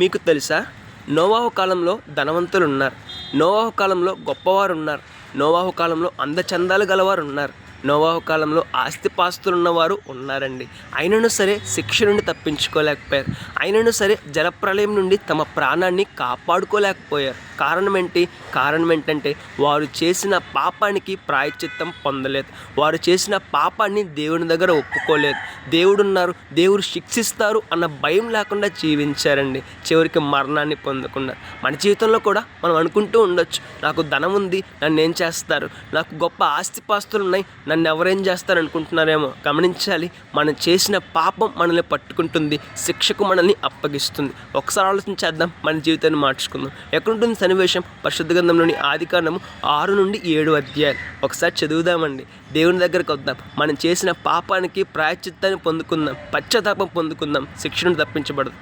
మీకు తెలుసా? నోవాహు కాలంలో ధనవంతులు ఉన్నారు. నోవాహు కాలంలో గొప్పవారు ఉన్నారు. నోవాహు కాలంలో అందచందాలు గలవారు ఉన్నారు. నోవాహు కాలంలో ఆస్తిపాస్తులు ఉన్నవారు ఉన్నారండి. అయినను సరే శిక్ష నుండి తప్పించుకోలేకపోయారు. అయినను సరే జలప్రళయం నుండి తమ ప్రాణాన్ని కాపాడుకోలేకపోయారు. కారణం ఏంటంటే వారు చేసిన పాపానికి ప్రాయశ్చిత్తం పొందలేదు. వారు చేసిన పాపాన్ని దేవుని దగ్గర ఒప్పుకోలేదు. దేవుడున్నారు, దేవుడు శిక్షిస్తారు అన్న భయం లేకుండా జీవించారండి. చివరికి మరణాన్ని పొందుకున్నారు. మన జీవితంలో కూడా మనం అనుకుంటూ ఉండొచ్చు, నాకు ధనం ఉంది, నన్ను ఏం చేస్తారు, నాకు గొప్ప ఆస్తిపాస్తులు ఉన్నాయి, నన్ను ఎవరేం చేస్తారు అనుకుంటున్నారేమో. గమనించాలి, మనం చేసిన పాపం మనల్ని పట్టుకుంటుంది, శిక్షకు మనల్ని అప్పగిస్తుంది. ఒకసారి ఆలోచించేద్దాం, మన జీవితాన్ని మార్చుకుందాం. ఎక్కడుంటుంది సన్నివేశం? పరిశుద్ధ గ్రంథంలోని ఆదికాండము 6 నుండి 7 అధ్యాయాలు ఒకసారి చదువుదామండి. దేవుని దగ్గరకు వద్దాం, మనం చేసిన పాపానికి ప్రాయశ్చిత్తాన్ని పొందుకుందాం, పశ్చాత్తాపం పొందుకుందాం, శిక్షను తప్పించబడదు.